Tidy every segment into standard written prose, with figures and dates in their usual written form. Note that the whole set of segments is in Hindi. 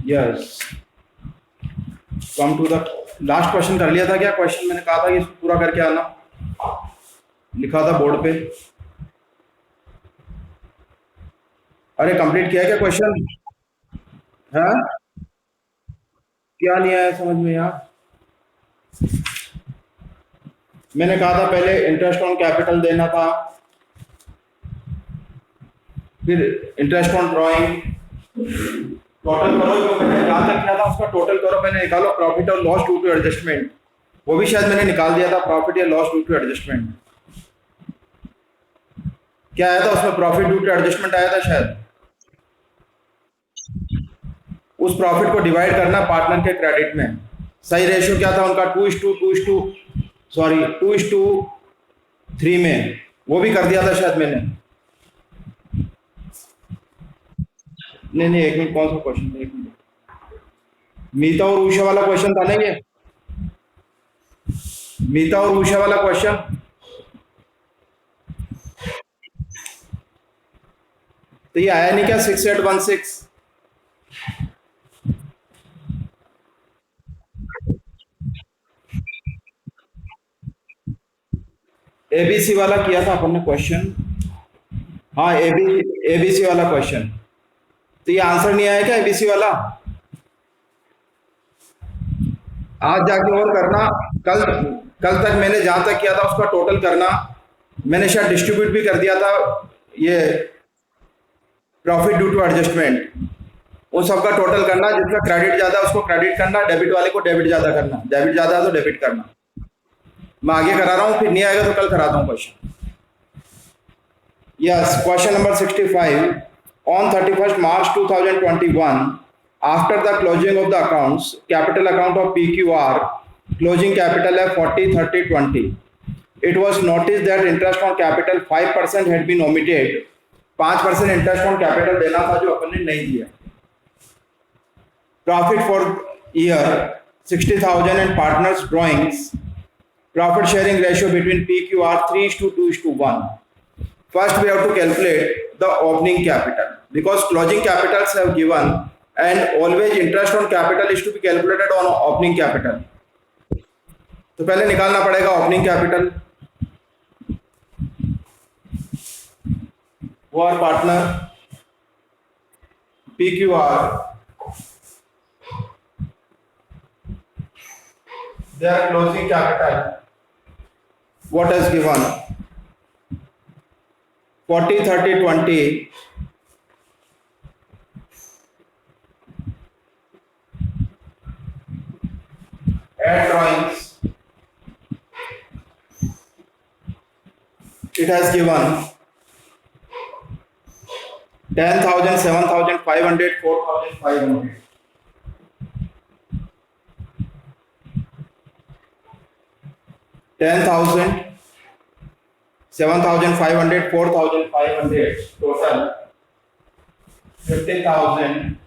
Yes, come to the last question कर लिया था क्या? क्वेश्चन मैंने कहा था कि इसको पूरा करके आना, लिखा था बोर्ड पे। अरे कंप्लीट किया क्या क्वेश्चन? है क्या नहीं आया समझ में यार? मैंने कहा था पहले इंटरेस्ट ऑन कैपिटल देना था, फिर इंटरेस्ट ऑन ड्राइंग, टोटल करो जो मैंने जहाँ तक किया था उसका टोटल करो, मैंने निकालो प्रॉफिट और लॉस ड्यू टू एडजस्टमेंट, वो भी शायद मैंने निकाल दिया था, प्रॉफिट या लॉस ड्यू टू एडजस्टमेंट। क्या आया था उसमें? प्रॉफिट ड्यू टू एडजस्टमेंट आया था शायद। उस प्रॉफिट को डिवाइड करना पार्टनर के क्रेडिट में। सही रेशियो क्या था उनका? 2:3 में, वो भी कर दिया था शायद मैंने। नहीं, एक मिनट, कौन सा क्वेश्चन था? एक मिनट, मीता और उषा वाला क्वेश्चन था ना ये? मीता और उषा वाला क्वेश्चन। तो ये आया नहीं क्या 6816? एबीसी वाला किया था अपन ने क्वेश्चन। हाँ, एबीसी वाला क्वेश्चन। तो ये आंसर नहीं आया क्या एबीसी वाला? आज जाके और करना। कल कल तक मैंने जहां तक किया था उसका टोटल करना। मैंने शायद डिस्ट्रीब्यूट भी कर दिया था ये प्रॉफिट ड्यू टू एडजस्टमेंट। उन सबका टोटल करना, जिसका क्रेडिट ज्यादा उसको क्रेडिट करना, डेबिट वाले को डेबिट ज्यादा करना, डेबिट ज्यादा है तो डेबिट करना। मैं आगे करा रहा हूँ, फिर नहीं आएगा तो कल कराता हूँ question. Yes, question number 65। On 31st March 2021, after the closing of the accounts, capital account of PQR, closing capital है 40, 30, 20. It was noticed that interest on capital 5% had been omitted. 5% interest on capital देना था जो अपन ने नहीं दिया। Profit for year 60,000 and partners drawings. Profit sharing ratio between PQR 3:2:1. First we have to calculate the opening capital because closing capitals have given and always interest on capital is to be calculated on opening capital. तो पहले निकालना पड़ेगा opening capital for partner PQR, their closing capital what is given 40, 30, 20. Add drawings. It has given 10,000, 7,500, 4,500. 10,000, 7,500, 4,500 total 50,000,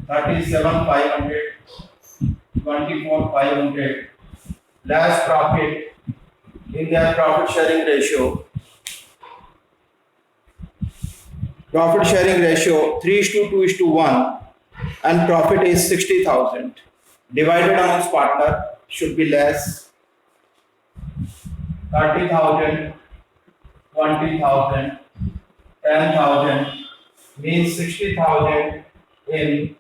37,500, 24,500 less profit in their profit sharing ratio. Profit sharing ratio 3:2:1 and profit is 60,000. Divided amongst partner should be less 30,000, 20,000, 10,000 means 60,000 in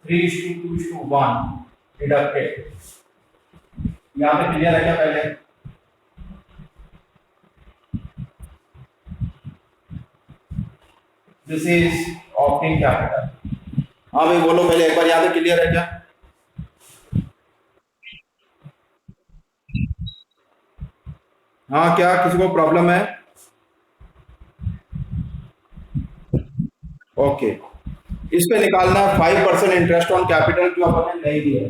3:2:1 deducted. यहाँ पे क्लियर है क्या? पहले दिस इज ओपनिंग कैपिटल। हाँ भाई बोलो पहले एक बार, यहाँ पे क्लियर है क्या? हाँ, क्या किसी को प्रॉब्लम है? ओके, इस पे निकालना 5% इंटरेस्ट ऑन कैपिटल जो अपन ने नहीं दिया।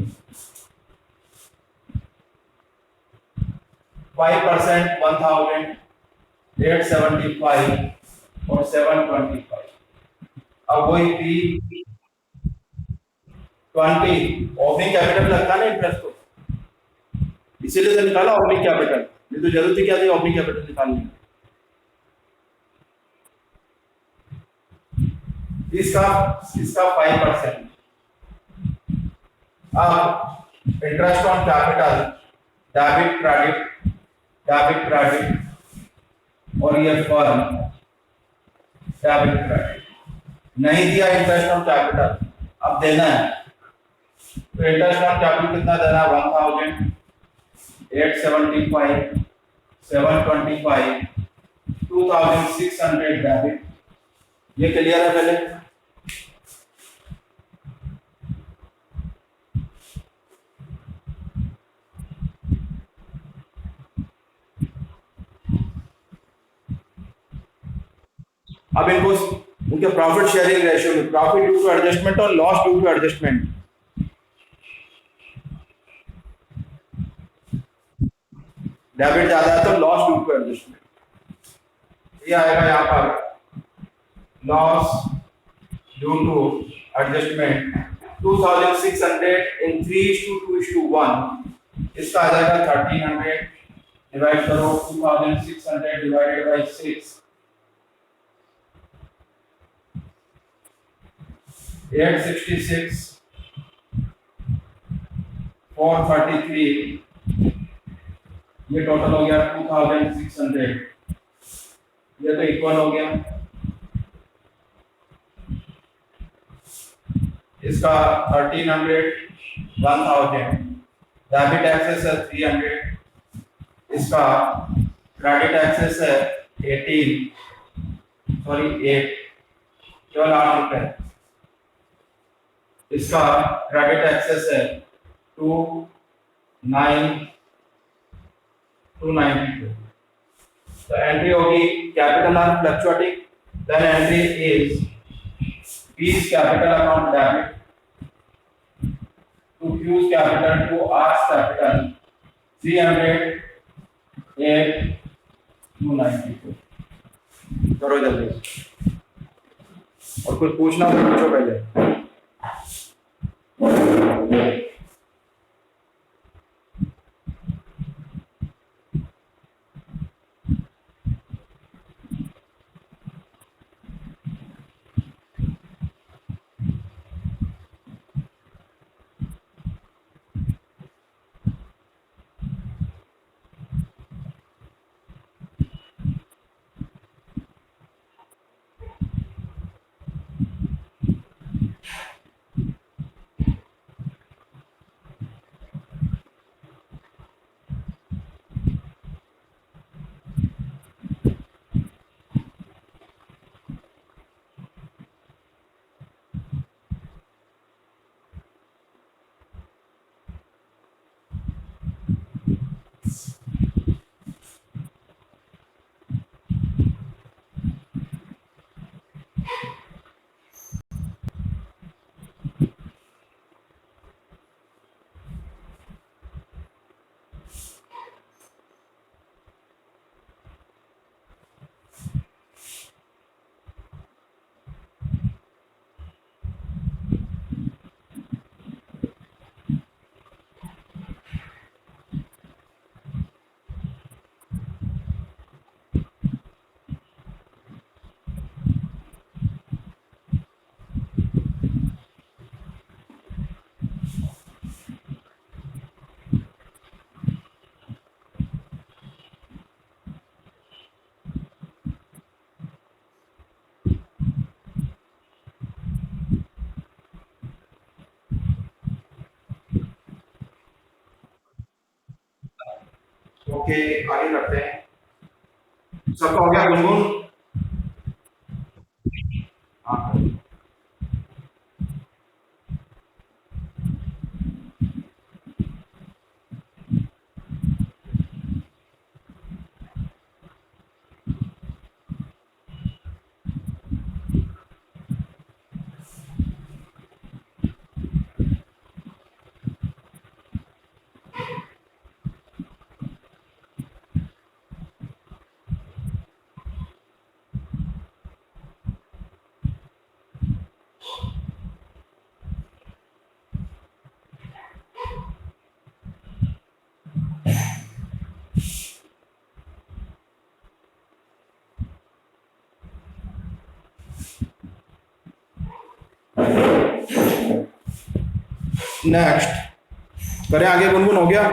5% 1,875 और 725। अब वही P20 ओपनिंग कैपिटल लगता ना इंटरेस्ट को, इसीलिए तो निकाला ओपनिंग कैपिटल। नहीं तो जरूरत ही क्या थी ओपनिंग कैपिटल निकालने की? इसका 5%, अब interest on capital, debit credit और ये फर्म डेबिट क्रेडिट नहीं दिया इंटरेस्ट ऑन कैपिटल, अब देना है। तो इंटरेस्ट ऑन कैपिटल कितना देना है? 1000, 875, 725, 2600 डेबिट। ये क्लियर है पहले? अब इनको उनके प्रॉफिट शेयरिंग रेशियो में प्रॉफिट ड्यू टू एडजस्टमेंट और loss due to adjustment, debit ज्यादा है तो लॉस ड्यू टू एडजस्टमेंट ये आएगा यहाँ पर, लॉस ड्यू टू एडजस्टमेंट 2600 इन 3:2:1, इसका आ जाएगा 1300, डिवाइड करो 2600 डिवाइडेड बाय 6, 866, 433, ये टोटल हो गया 2600, ये तो इक्वल हो गया। इसका 1300, 1000, डेबिट एक्सेस है 300, इसका क्रेडिट एक्सेस है 8 केवल 8 रुपए, इसका क्रेडिट एक्सेस है 292। तो एंट्री होगी capital or fluctuating, then entry is B's capital account debit to Q's capital to R's capital 300, 8, 292। करो जल्दी, और कुछ पूछना हो तो पूछो पहले। ओके, आगे करते हैं। सबका हो गया गुनगुन? हाँ, नेक्स्ट करें आगे, गुनगुन हो गया।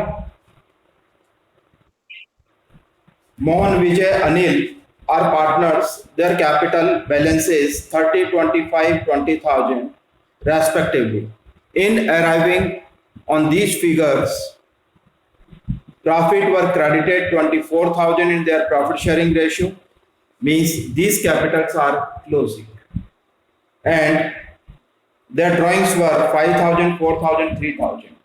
मोहन, विजय, Anil are partners. Their capital balances 30, 25, 20,000 respectively. In arriving on these figures, profit were credited 24,000 in their profit sharing ratio, means these capitals are closing. And their drawings were 5,000, 4,000, 3,000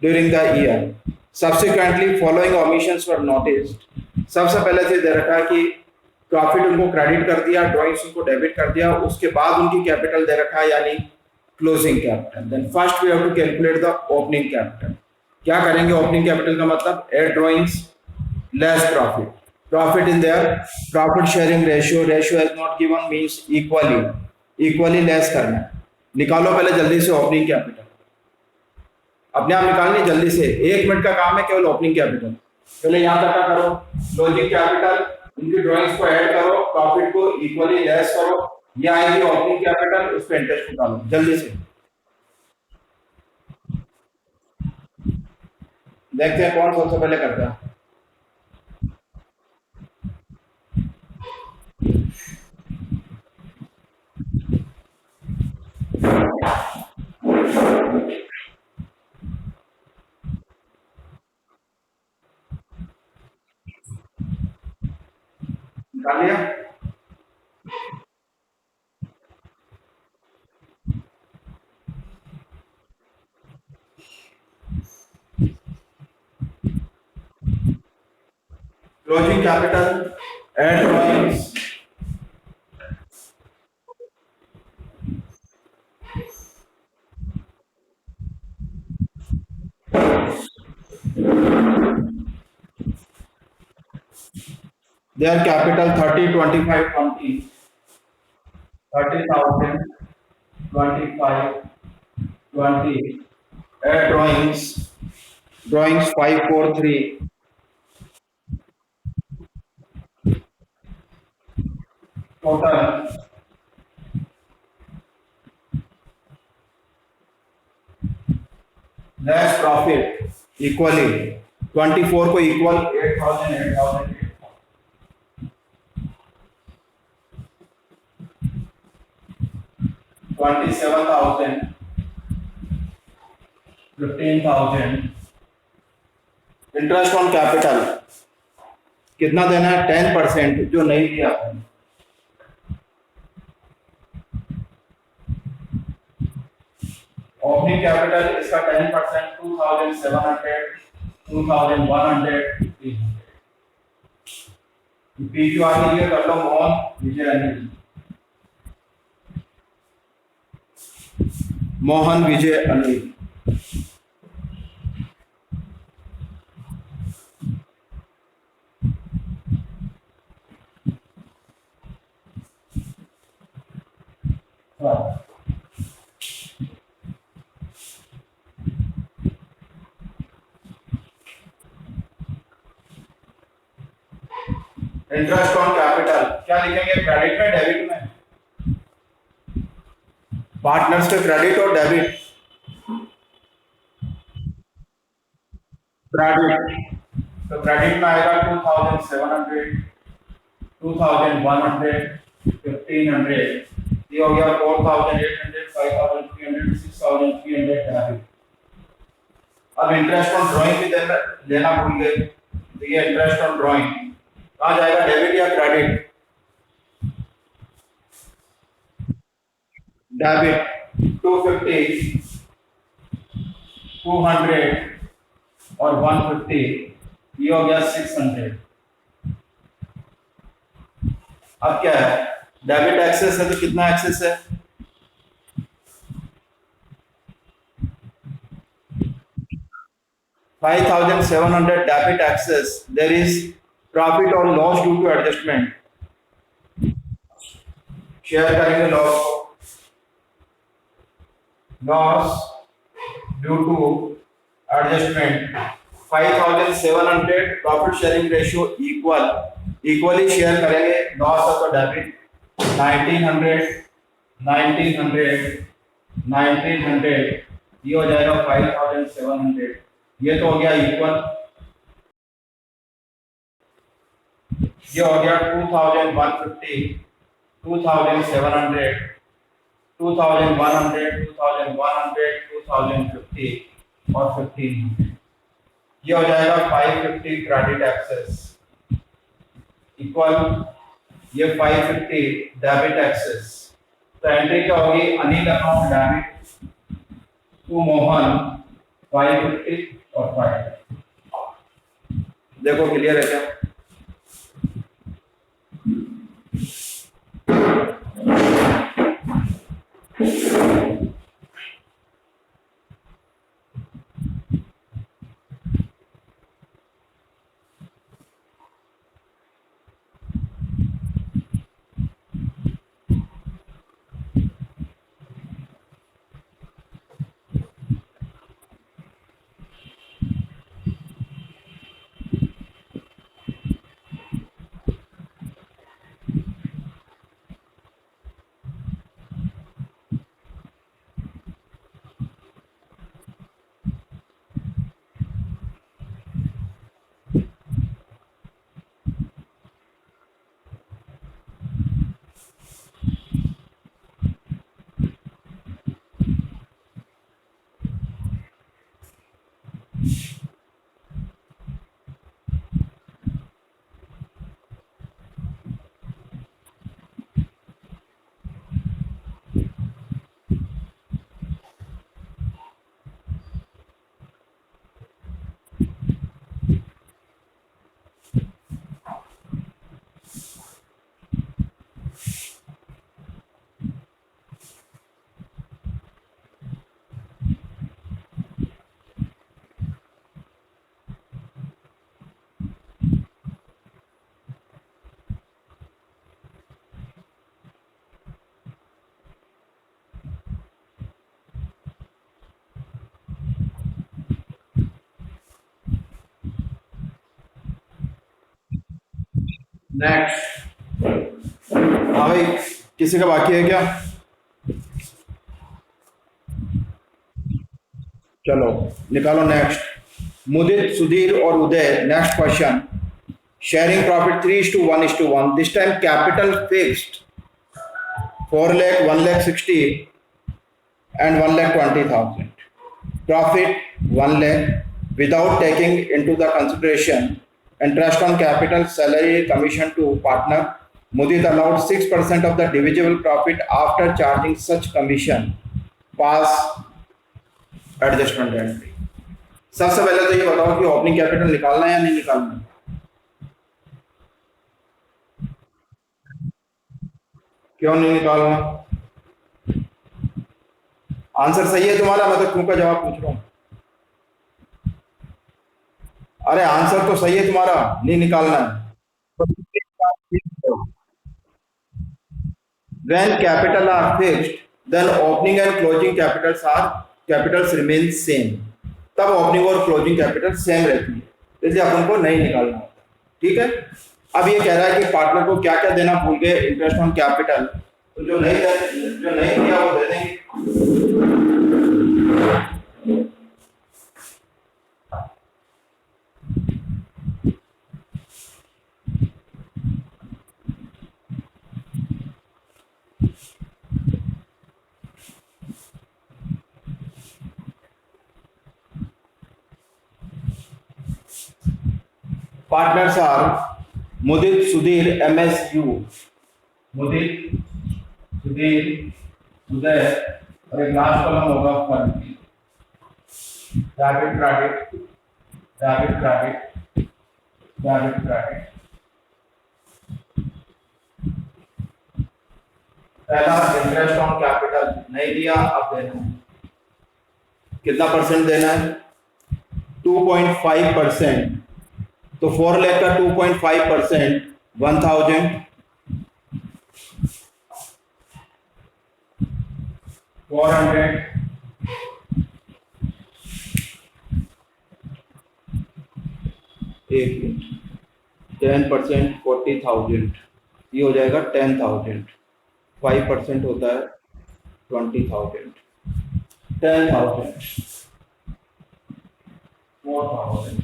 during the year. Subsequently, following omissions were noticed. सबसे पहले से दे रखा है कि प्रॉफिट उनको क्रेडिट कर दिया, ड्रॉइंग्स उनको डेबिट कर दिया, उसके बाद उनकी कैपिटल दे रखा है यानी closing capital. Then first we have to calculate the opening capital. क्या करेंगे ओपनिंग कैपिटल का मतलब, add drawings less profit, profit in their profit sharing ratio, ratio is not given means equally less करना। निकालो पहले जल्दी से ओपनिंग कैपिटल, अपने आप निकालनी जल्दी से, 1 मिनट का काम है केवल ओपनिंग कैपिटल। पहले यहां तक का करो, क्लोजिंग कैपिटल, उनकी ड्राइंग्स को ऐड करो, प्रॉफिट को इक्वली लेस करो, ये आएगी ओपनिंग कैपिटल, उस पे इंटरेस्ट निकालो जल्दी से। देखते हैं कौन सबसे पहले करता है। निकाल लिया? Closing capital, add drawings, their capital 30, 25, 20, 30,000, 25, 20, add drawings, 5, 4, 3, total less profit equally 24 को इक्वल 8,000, 27,000, 15,000। इंटरेस्ट ऑन कैपिटल कितना देना है, 10%, जो नहीं दिया। ओपनिंग कैपिटल इसका 10%, 2,700, 2,100, 300। पीक्यूआर के लिए कर लो मोहन, विजय, अनिल। मोहन, विजय, अनिल। इंटरेस्ट ऑन कैपिटल क्या लिखेंगे, क्रेडिट में डेबिट में? पार्टनर्स के क्रेडिट और डेबिट? क्रेडिट, तो क्रेडिट में आएगा 2,700, 2,100, 1,500, ये हो गया 4,800, 5,300, 6,300 क्रेडिट। अब इंटरेस्ट ऑन ड्राइंग भी लेना भूल गए, तो ये इंटरेस्ट ऑन ड्राइंग कहाँ जाएगा, डेबिट या क्रेडिट? डेबिट 250, 200 और 150, ये हो गया 600। अब क्या है, डेबिट एक्सेस है तो कितना एक्सेस है, 5,700 debit excess. There is profit और loss due to adjustment, share करेंगे लॉस को, loss due to adjustment 5,700, profit sharing ratio equally share करेंगे, लॉस ऑफ द डेबिट 1,900, 1,900, 1,900, ये हो जाएगा 5700, ये तो हो गया इक्वल, ये हो गया 2150, 2700, 2100, 2100, 2050 और 1500, ये हो जाएगा 550 क्रेडिट एक्सेस इक्वल, ये 550 डेबिट एक्सेस। तो एंट्री क्या होगी, Anil account debit to Mohan 550 और 5। देखो क्लियर है क्या? नेक्स्ट, हाँ भाई, किसी का बाकी है क्या? चलो निकालो नेक्स्ट। मुदित, सुधीर और Uday, next question. Sharing profit 3:1:1, this time capital fixed 4 lakh, 1 lakh 60 and 1 lakh 20,000. Profit 1 lakh without taking into the consideration interest on capital, salary, commission to partner. Mudit allowed 6% of the divisible profit after charging such commission. Pass adjustment entry. सबसे पहले तो ये बताओ कि ओपनिंग कैपिटल निकालना है या नहीं निकालना? क्यों नहीं निकालना? आंसर सही है तुम्हारा, मैं तो क्यों का जवाब पूछ रहा हूं। अरे आंसर तो सही है तुम्हारा, नहीं निकालना है। When capital are fixed, then opening and closing capitals remain same. तब ओपनिंग और क्लोजिंग कैपिटल सेम रहती है, इसलिए अपन को नहीं निकालना होता। ठीक है। अब ये कह रहा है कि पार्टनर को क्या क्या देना भूल गए, इंटरेस्ट ऑन कैपिटल, तो जो नहीं दिया वो दे देंगे। Partners are Mudit, Sudhir, MSU. Mudit, Sudhir, Uday, और एक लास्ट कॉलम होगा fund. Debit credit, debit credit, debit credit. पहला इंटरेस्ट ऑन कैपिटल नहीं दिया, अब देना है। कितना परसेंट देना है? 2.5%। तो 4 लाख का 2.5% 1000, 400, 10% 40,000, ये हो जाएगा 10,000। 5% होता है 20,000। 10,000, 4,000,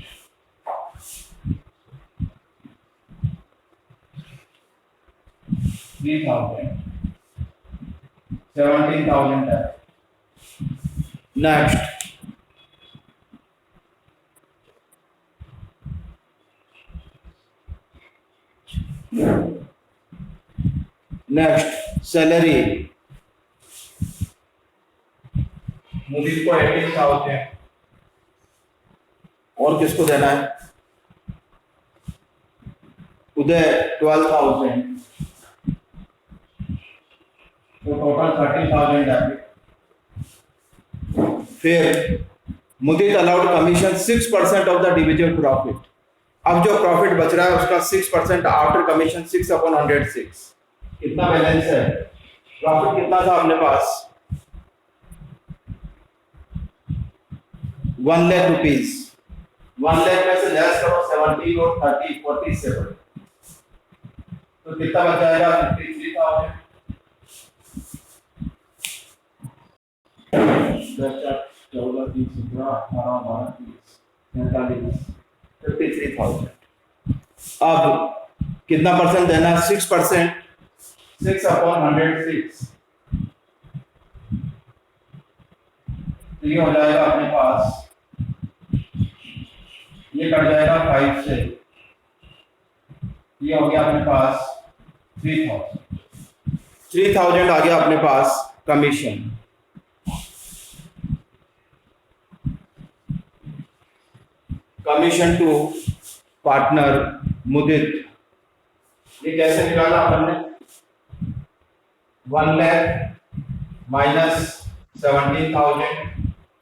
3,000, 17,000. Next, salary. मुदीर को 18,000. और किसको देना है? उदय 12,000. तो टोटल 30,000 डेबिट. फिर Mudit allowed commission 6% of the divisible profit. अब जो प्रॉफिट बच रहा है उसका 6% आफ्टर कमीशन 6/106. कितना बैलेंस है? प्रॉफिट कितना था अपने पास? 1 लाख रुपीज. 1 लाख में से लेस करो 17 और 30, 47. तो कितना बच जाएगा? 53,000. 53,000. अब कितना परसेंट देना? 6%. 6/106. ये हो जाएगा अपने पास, ये कट जाएगा 5 से. ये हो गया अपने पास 3,000 आ गया अपने पास कमीशन. कमीशन टू पार्टनर मुदित. ये कैसे निकाला अपन ने? 1 लाख माइनस 17,000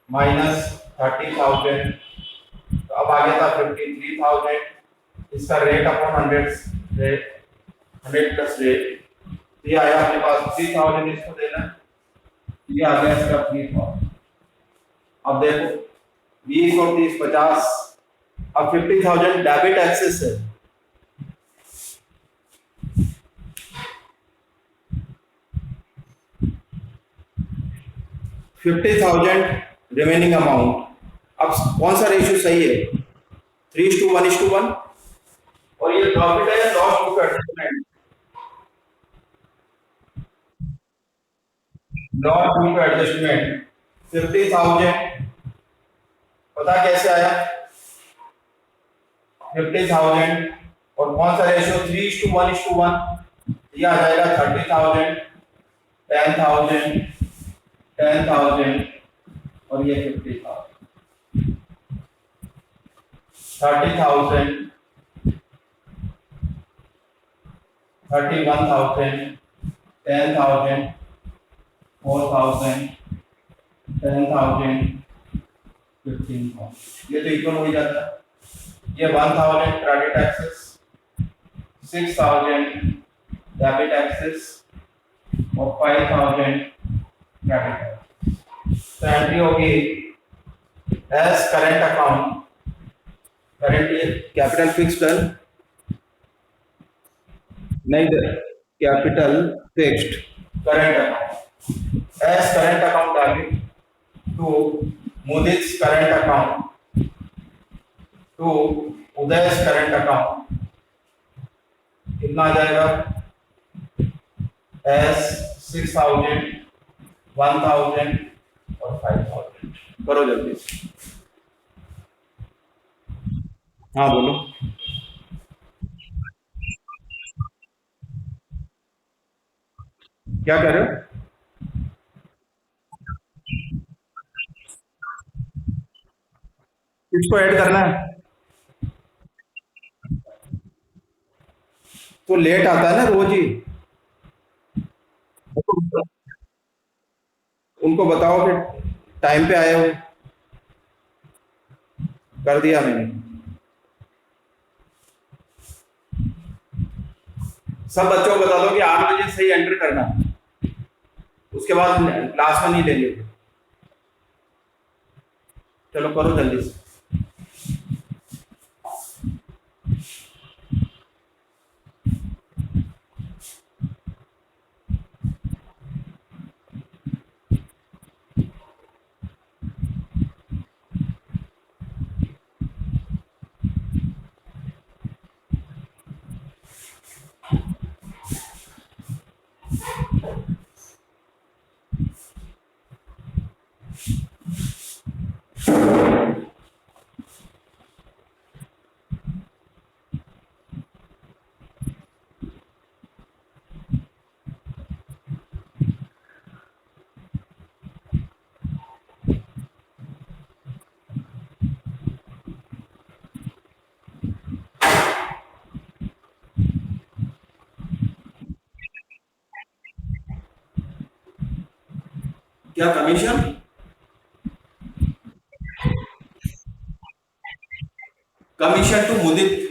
माइनस 30,000. तो अब आ गया था 53,000. इसका rate upon 100 rate, 100 plus rate. ये आया अपने पास 3,000. इसको देना, ये आ गया इसका 3,000. अब देखो 20 और 30 50. अब 50,000 डेबिट एक्सेस है. $50,000 रिमेनिंग अमाउंट. अब कौन सा रेशियो सही है? 3:1:1. और ये प्रॉफिट है या loss to adjustment? Loss to adjustment. 50,000 पता कैसे आया? 50,000 और कौन सा रेशियो? 3:1:1. ये आ जाएगा 30,000, 10,000, 10,000 और ये 50,000. 30,000, 31,000, 10,000, 4,000, 10,000, 15,000. ये तो इक्वल हो जाता है. ये 1,000 क्रेडिट एक्सेस, 6,000 डेबिट एक्सेस और 5,000 क्रेडिट. तो एंट्री होगी as current account. Current capital fixed नहीं, capital fixed current account. As current account debit to Mudit's current account to Uday's current account. कितना आ जाएगा? एस 6,000, 1,000 और 5,000. करो जल्दी. हाँ बोलो. क्या कह रहे हो? किसको ऐड करना है? तो लेट आता है ना रोज ही. उनको बताओ कि टाइम पे आए हो. कर दिया मैंने. सब बच्चों को बता दो कि 8 बजे सही एंटर करना. उसके बाद क्लास में नहीं लेंगे. चलो करो जल्दी से. क्या कमीशन? कमीशन टू मुदित।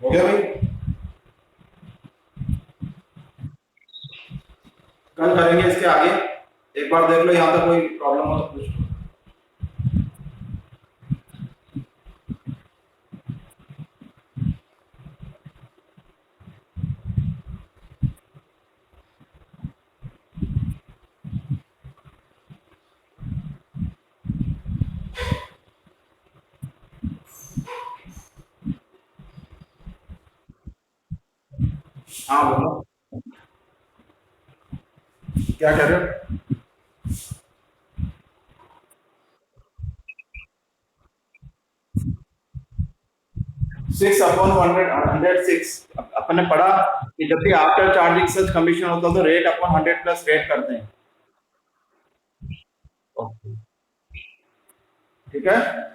हो गया भाई? कल करेंगे इसके आगे। एक बार देख लो, यहाँ तक कोई प्रॉब्लम हो तो पूछ लो। हाँ बोलो, क्या कह रहे हो? 6/106 अपन ने पढ़ा कि जब भी आफ्टर चार्जिंग सच कमीशन होता है तो रेट अपन 100 प्लस रेट करते हैं। ठीक है।